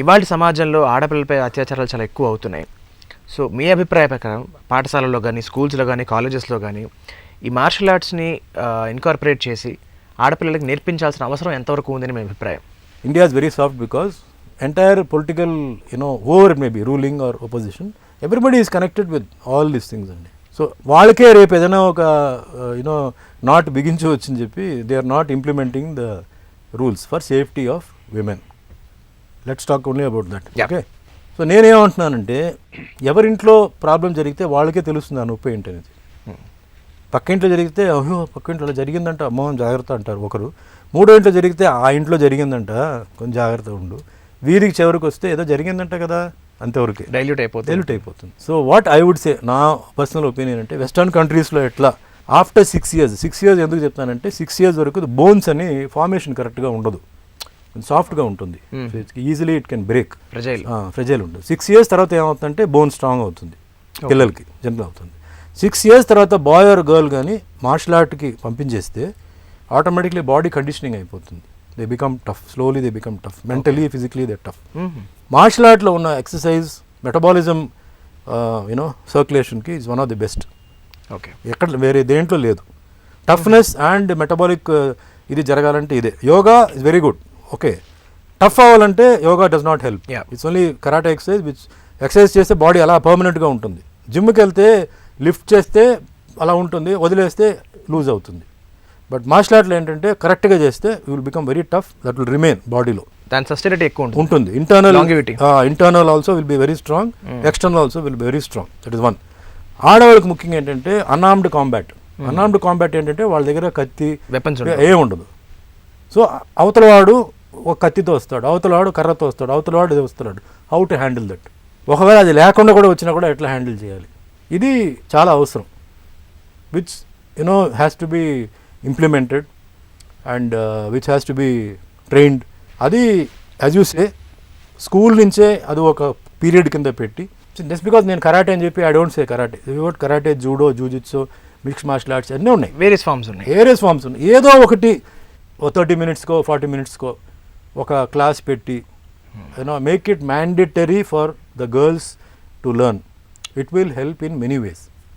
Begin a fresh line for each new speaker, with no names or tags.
ఇవాళ సమాజంలో ఆడపిల్లలపై అత్యాచారాలు చాలా ఎక్కువ అవుతున్నాయి. సో మీ అభిప్రాయ ప్రకారం పాఠశాలల్లో కానీ, స్కూల్స్లో కానీ, కాలేజెస్లో కానీ ఈ మార్షల్ ఆర్ట్స్ని ఇన్కార్పొరేట్ చేసి ఆడపిల్లలకి నేర్పించాల్సిన అవసరం ఎంతవరకు ఉందని మీ అభిప్రాయం?
India is very soft because entire political, whoever it may be, ruling or opposition, everybody is connected with all these things అండి. సో వాళ్ళకే రేపు ఏదైనా ఒక నాట్ బిగించవచ్చు అని చెప్పి they are not implementing the rules for safety of women. Let's talk only about that. Okay, so నేనేమంటున్నానంటే ఎవరింట్లో ప్రాబ్లం జరిగితే వాళ్ళకే తెలుస్తుంది ఆ నొప్పి ఏంటనేది. పక్కింట్లో జరిగితే అయ్యో పక్కింట్లో జరిగిందంట అమ్మో జాగ్రత్త అంటారు ఒకరు. మూడో ఇంట్లో జరిగితే ఆ ఇంట్లో జరిగిందంట కొంచెం జాగ్రత్త ఉండు. వీరికి చివరికి వస్తే ఏదో జరిగిందంట కదా అంతవరకు
డైల్యూట్
అయిపోతుంది. So what I would say, నా పర్సనల్ ఒపీనియన్ అంటే వెస్టర్న్ కంట్రీస్లో ఎట్లా ఆఫ్టర్ 6 years ఎందుకు చెప్తానంటే 6 years వరకు బోన్స్ అని ఫార్మేషన్ కరెక్ట్గా ఉండదు, సాఫ్ట్గా ఉంటుంది, easily it can break, fragile ఉంటుంది. 6 years తర్వాత ఏమవుతుందంటే బోన్ స్ట్రాంగ్ అవుతుంది, పిల్లలకి జనరల్ అవుతుంది. 6 years తర్వాత బాయ్ ఆర్ గర్ల్ కానీ మార్షల్ ఆర్ట్కి పంపించేస్తే ఆటోమేటిక్లీ బాడీ కండిషనింగ్ అయిపోతుంది. They become tough, slowly they become tough, mentally physically they tough. Martial ఆర్ట్లో ఉన్న ఎక్సర్సైజ్ మెటబాలిజం సర్క్యులేషన్కి is one of the best.
Okay,
ఎక్కడ వేరే దేంట్లో లేదు. టఫ్నెస్ అండ్ మెటబాలిక్ ఇది జరగాలంటే ఇదే. Yoga is very good, okay. Tough అవ్వాలంటే yoga does not help. It's only karate exercise which exercise చేస్తే బాడీ అలా పర్మనెంట్గా ఉంటుంది. జిమ్కి వెళ్తే లిఫ్ట్ చేస్తే అలా ఉంటుంది, వదిలేస్తే లూజ్ అవుతుంది. బట్ మార్షల్ ఆర్ట్లో ఏంటంటే కరెక్ట్గా చేస్తే you will become very tough, that will remain బాడీలో,
దాని సస్టైనిటీ ఎక్కువ
ఉంటుంది. Internal also will be very strong, external also will be very strong. That is one. ఆడవాళ్ళకి ముఖ్యంగా ఏంటంటే అన్ఆర్మ్డ్ కాంబాట్ ఏంటంటే వాళ్ళ దగ్గర కత్తి
వెపన్స్
ఏముండదు. సో అవతలవాడు ఒక కత్తితో వస్తాడు, అవతలవాడు కర్రతో వస్తాడు, అవతలవాడు ఇది వస్తున్నాడు. How to handle that? ఒకవేళ అది లేకుండా కూడా వచ్చినా కూడా ఎట్లా హ్యాండిల్ చేయాలి, ఇది చాలా అవసరం. Which has to be implemented and which has to be trained. అది యాజ్ యూ సే స్కూల్ నుంచే అది ఒక పీరియడ్ కింద పెట్టి, జస్ట్ బికాజ్ నేను కరాటే అని చెప్పి I don't say karate, judo, jujitsu, mixed martial arts అన్నీ ఉన్నాయి, వేరియస్ ఫార్మ్స్ ఉన్నాయి. ఏదో ఒకటి 30 minutesకో 40 minutesకో ఒక క్లాస్ పెట్టి make it mandatory for the girls to learn. It will help in many ways.